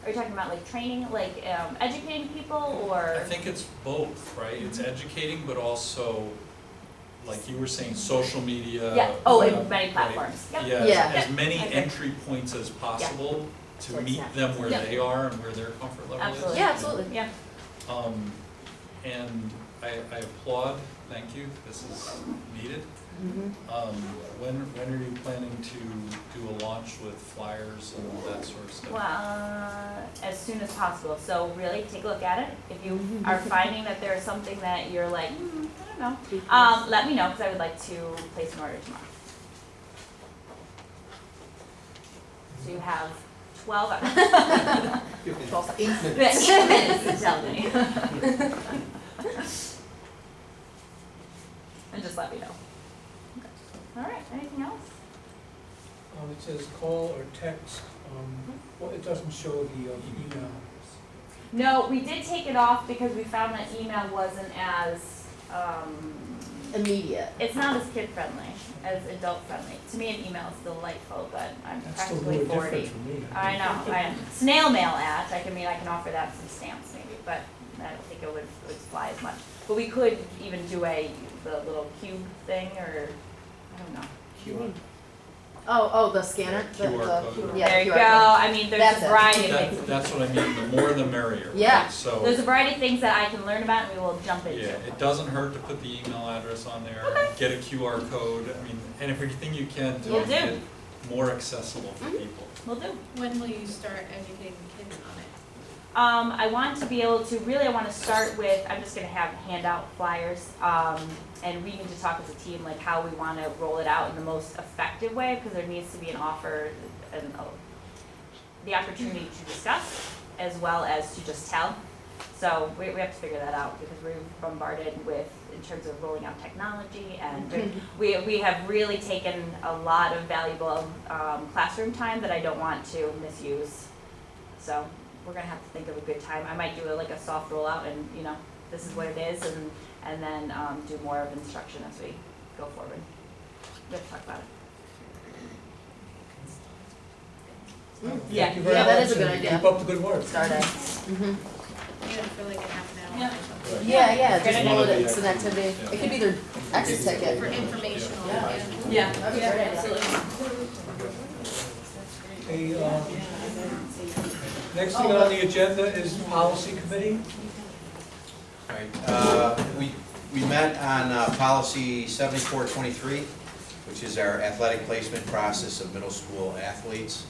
Are you talking about like training, like educating people, or? I think it's both, right? It's educating, but also, like you were saying, social media. Yeah. Oh, in many platforms. Yep. Yeah, Yeah. as many I agree. entry points as possible to Towards meet that. them where Yep. they are and where their comfort level is. Absolutely. Yeah, absolutely. Yeah. And I applaud, thank you, this is needed. When are you planning to do a launch with flyers and all that sort of stuff? Well, as soon as possible. So really, take a look at it. If you are finding that there's something that you're like, I don't know, let me know, because I would like to place an order tomorrow. So you have 12 hours. 8 minutes. 8 minutes to tell me. And just let me know. Okay. All right, anything else? It says call or text, well, it doesn't show the email. No, we did take it off because we found that email wasn't as, Immediate. it's not as kid friendly, as adult friendly. To me, an email is delightful, but I'm That's still practically really 40. different from me. I know, snail mail at, I can offer that some stamps maybe, but I don't think it would fly as much. But we could even do the little cube thing, or, I don't know. QR. Oh, the scanner? QR code. Yeah, There you QR go, code. I mean, there's That's a it. variety of things. That's what I mean, the more the merrier, right? Yeah. So, There's a variety of things that I can learn about and we will jump into. yeah, it doesn't hurt to put the email address on there, get a QR code, I mean, and everything you can to Will do. make it more accessible for people. Will do. When will you start educating kids on it? I want to be able to, really I want to start with, I'm just going to hand out flyers, and we need to talk as a team like how we want to roll it out in the most effective way, because there needs to be an offer and the opportunity to discuss as well as to just tell. So we have to figure that out, because we're bombarded with, in terms of rolling out technology, and we have really taken a lot of valuable classroom time that I don't want to misuse. So we're gonna have to think of a good time. I might do like a soft rollout, and you know, this is what it is, and then do more of instruction as we go forward. We have to talk about it. Yeah. Thank you very Yeah, much. that is a good and idea. Keep up the good work. Start it. Maybe for like a half an hour or something. Yeah, Good just idea. roll it, it's an activity. It could be their exit ticket. For informational, Yeah. yeah. That'd be a great idea. Okay, next thing on the agenda is policy committee. Right, we met on policy 7423, which is our athletic placement process of middle school athletes.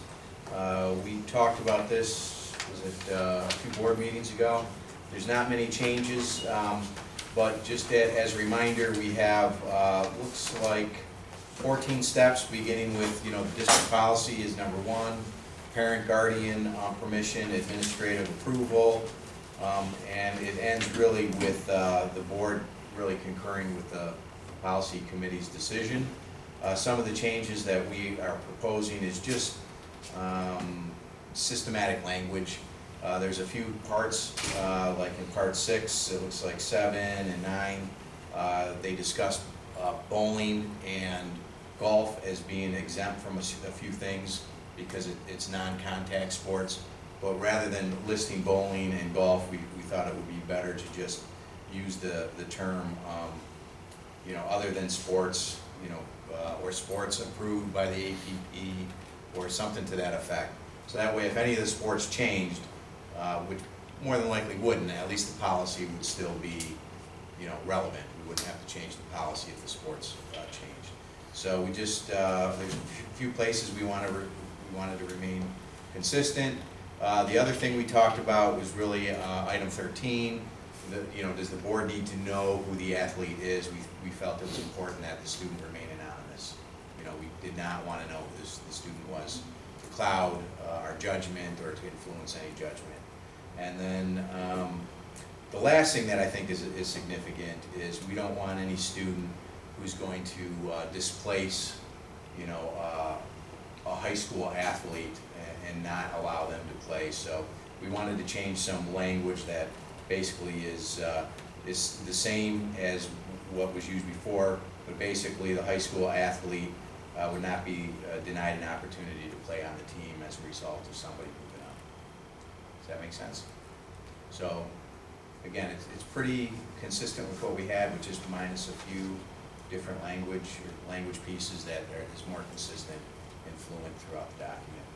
We talked about this, was it a few board meetings ago? There's not many changes, but just as a reminder, we have, looks like 14 steps, beginning with, the district policy is number 1, parent guardian permission, administrative approval, and it ends really with the board really concurring with the policy committee's decision. Some of the changes that we are proposing is just systematic language. There's a few parts, like in part 6, it looks like 7 and 9, they discussed bowling and golf as being exempt from a few things because it's non-contact sports. But rather than listing bowling and golf, we thought it would be better to just use the term, other than sports, or sports approved by the APP or something to that effect. So that way, if any of the sports changed, which more than likely wouldn't, at least the policy would still be, relevant. We wouldn't have to change the policy if the sports changed. So we just, there's a few places we wanted to remain consistent. The other thing we talked about was really item 13. Does the board need to know who the athlete is? We felt it was important that the student remain anonymous. We did not want to know who the student was to cloud our judgment or to influence any judgment. And then the last thing that I think is significant is we don't want any student who's going to displace, a high school athlete and not allow them to play. So we wanted to change some language that basically is the same as what was used before, but basically the high school athlete would not be denied an opportunity to play on the team as a result of somebody moving up. Does that make sense? So again, it's pretty consistent with what we had, but just minus a few different language pieces that is more consistent and fluent throughout the document.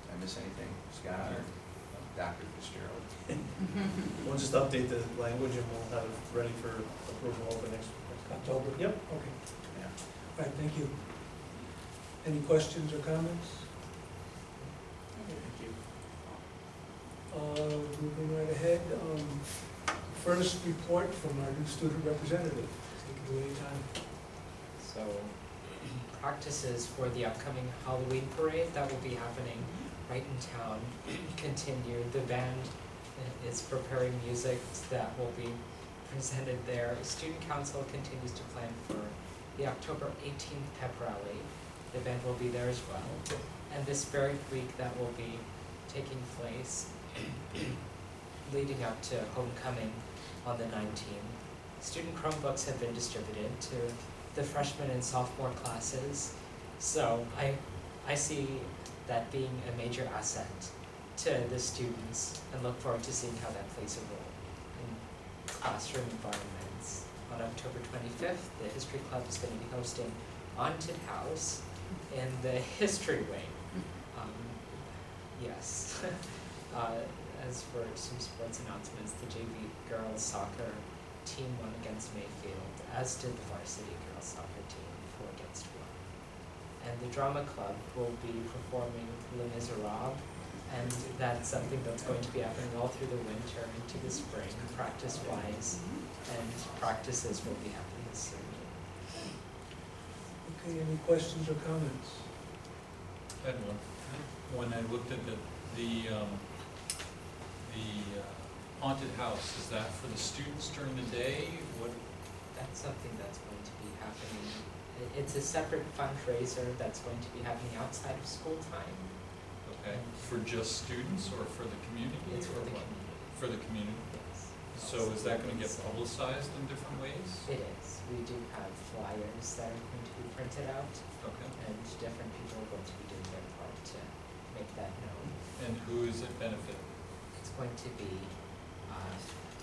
Did I miss anything, Scott or Dr. Fitzgerald? We'll just update the language and we'll have it ready for approval over next October? Yep. Okay. Yeah. All right, thank you. Any questions or comments? Thank you. Moving right ahead, first report from our new student representative. Take it away, Tom. So, practices for the upcoming Halloween parade that will be happening right in town continue. The band is preparing music that will be presented there. Student council continues to plan for the October 18th pep rally. The band will be there as well. And this very week that will be taking place leading up to homecoming on the 19th. Student Chromebooks have been distributed to the freshman and sophomore classes. So I see that being a major asset to the students and look forward to seeing how that plays a role in classroom environments. On October 25th, the History Club is going to be hosting Haunted House in the History Wing. Yes. As for some sports announcements, the JV girls soccer team won against Mayfield, as did the varsity girls soccer team 4 against 1. And the drama club will be performing Les Miserables, and that's something that's going to be happening all through the winter into the spring, practice-wise, and practices will be happening soon. Okay, any questions or comments? I had one. When I looked at the haunted house, is that for the students during the day? What? That's something that's going to be happening. It's a separate fundraiser that's going to be happening outside of school time. Okay, for just students or for the community? It's for or the what? community. For the community. Yes. So is that going to get publicized in different ways? It is. We do have flyers that are going to be printed out, Okay. and different people are going to be doing their part to make that known. And who is it benefit? It's going to be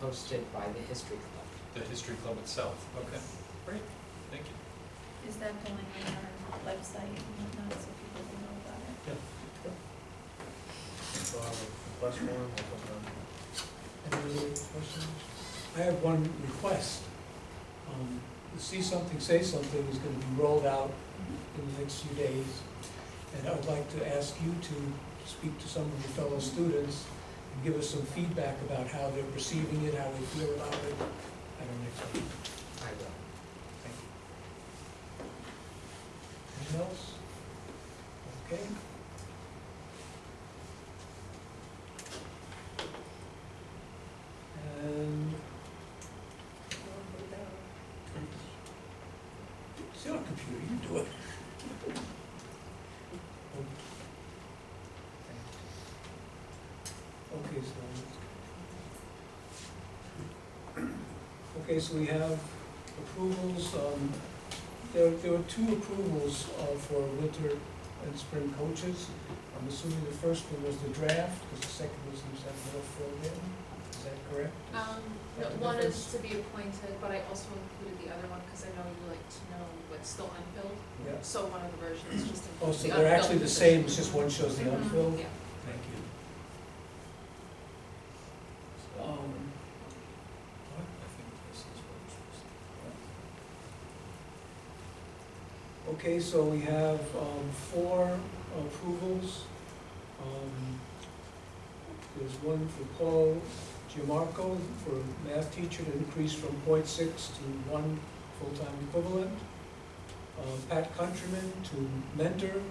hosted by the History Club. The History Club itself? Okay, great, thank you. Is that going on our website and whatnot, so people can know about it? Yeah. So I'll request one, I'll put it on. Any other questions? I have one request. The See Something, Say Something is going to be rolled out in the next few days. And I would like to ask you to speak to some of your fellow students and give us some feedback about how they're perceiving it, how they feel about it at our next meeting. I will. Thank you. Anything else? Okay. And it's your computer, you do it. Okay, so we have approvals, there were two approvals for winter and spring coaches. I'm assuming the first one was the draft, because the second one seems to have more filled in, is that correct? No, one is to be appointed, but I also included the other one, because I know you like to know what's still unfilled. Yeah. So one of the versions just includes the Oh, unfilled. so they're actually the position. same, it's just one shows the unfilled? Yeah. Thank you. I think this is what we're supposed to do. Okay, so we have 4 approvals. There's one for Paul Gianmarco for math teacher to increase from 0.6 to 1 full-time equivalent. Pat Countryman to mentor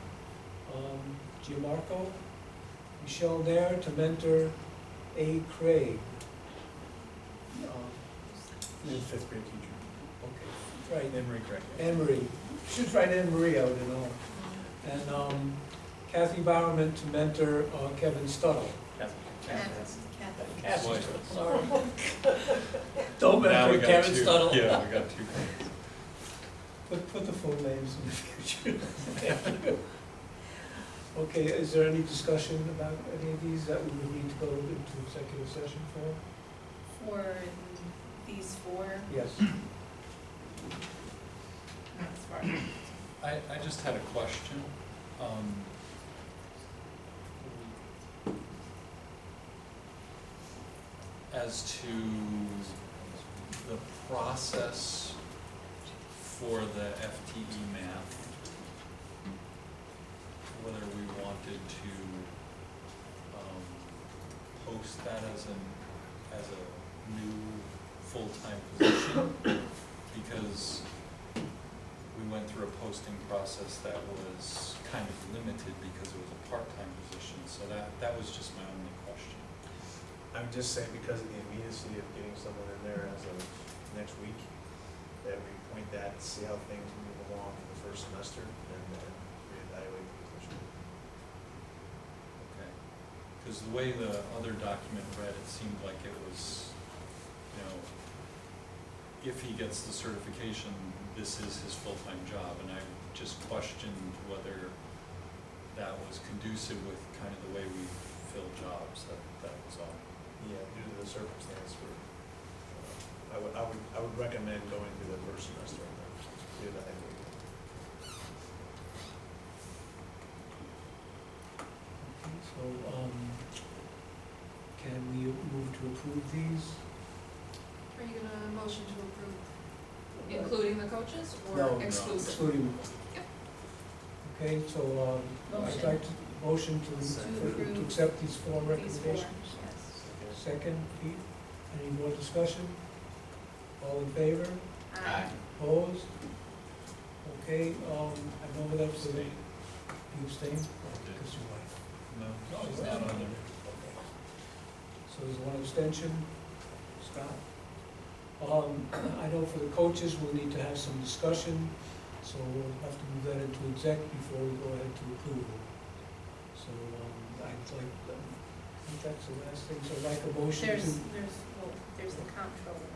Gianmarco. Michelle Nair to mentor A. Craig. Fifth grade teacher. Okay, right. Anne Marie Craig. Anne Marie. She was write Anne Marie out, you know. And Kathy Bowerman to mentor Kevin Stuttle. Kathy. Boy. Sorry. Don't Now we mentor got Kevin two. Stuttle. Yeah, we got 2. Put the full names in the future. Okay, is there any discussion about any of these that we would need to go into executive session for? For these 4, Yes. that's far. I just had a question. As to the process for the FTE math, whether we wanted to post that as a new full-time position, because we went through a posting process that was kind of limited because it was a part-time position, so that was just my only question. I would just say because of the immediacy of getting someone in there as of next week, that we point that, see how things move along in the first semester, and then reevaluate the position. Okay. Because the way the other document read, it seemed like it was, you know, if he gets the certification, this is his full-time job, and I just questioned whether that was conducive with kind of the way we fill jobs, that was all. Yeah, due to the circumstance, I would recommend going through the first semester and then reevaluate. Okay, so, can we move to approve these? Are you gonna motion to approve, including the coaches No, or exclusive? excluding. Yep. Okay, so, I'd Motion. like to, motion to approve accept these 4 These 4, recommendations. yes. Second, Pete, any more discussion? All in favor? Aye. Opposed? Okay, I know that for the, you abstain? Because your wife. No, she's not on there. So there's 1 abstention. Scott? I know for the coaches, we'll need to have some discussion, so we'll have to move that into exec before we go ahead to approval. So, I'd like, I think that's the last thing, so I'd like a motion to. There's the comptroller.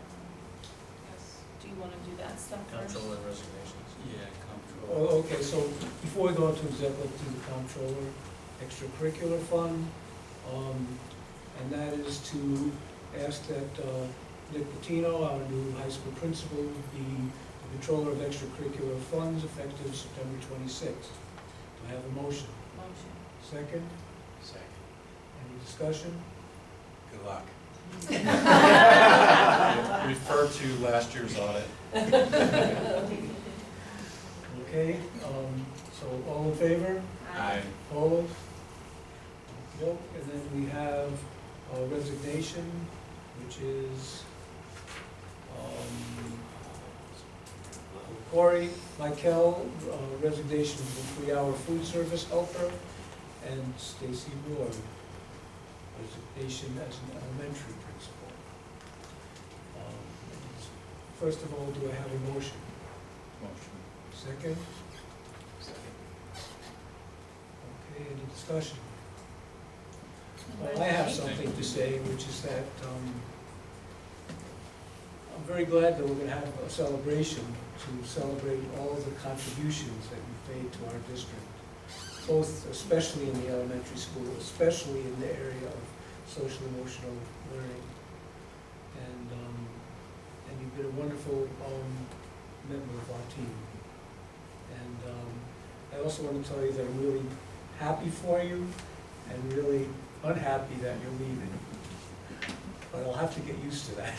Yes, do you wanna do that stuff first? Comptroller resignations. Yeah, comptroller. Oh, okay, so before we go into exec, let's do the comptroller extracurricular fund. And that is to ask that Nick Patino, our new high school principal, be the controller of extracurricular funds effective September 26th. Do I have a motion? Motion. Second? Second. Any discussion? Good luck. Refer to last year's audit. Okay, so all in favor? Aye. Aye. Opposed? Nope. And then we have resignation, which is Corey Michael, resignation as a 3-hour food service helper, and Stacy Roy, resignation as an elementary principal. First of all, do I have a motion? Motion. Second? Second. Okay, any discussion? Well, I have something to say, which is that I'm very glad that we're gonna have a celebration to celebrate all the contributions that you've made to our district, both especially in the elementary school, especially in the area of social emotional learning. And you've been a wonderful member of our team. And I also want to tell you that I'm really happy for you and really unhappy that you're leaving. But I'll have to get used to that.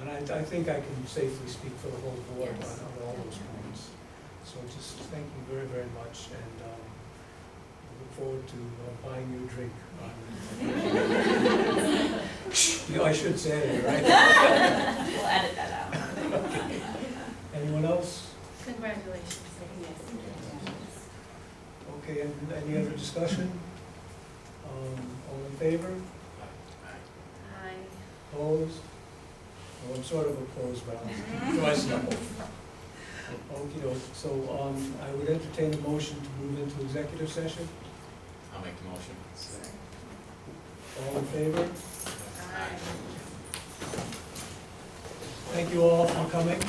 And I think I can safely speak for the whole board on all those points. So just thank you very, very much, and I look forward to buying you a drink. You know, I should say it, right? We'll edit that out. Okay. Anyone else? Congratulations. Okay, and any other discussion? All in favor? Aye. Opposed? Well, I'm sort of opposed, but I'll do myself. Okey doke. So I would entertain a motion to move into executive session. I'll make the motion. All in favor? Aye. Thank you all for coming.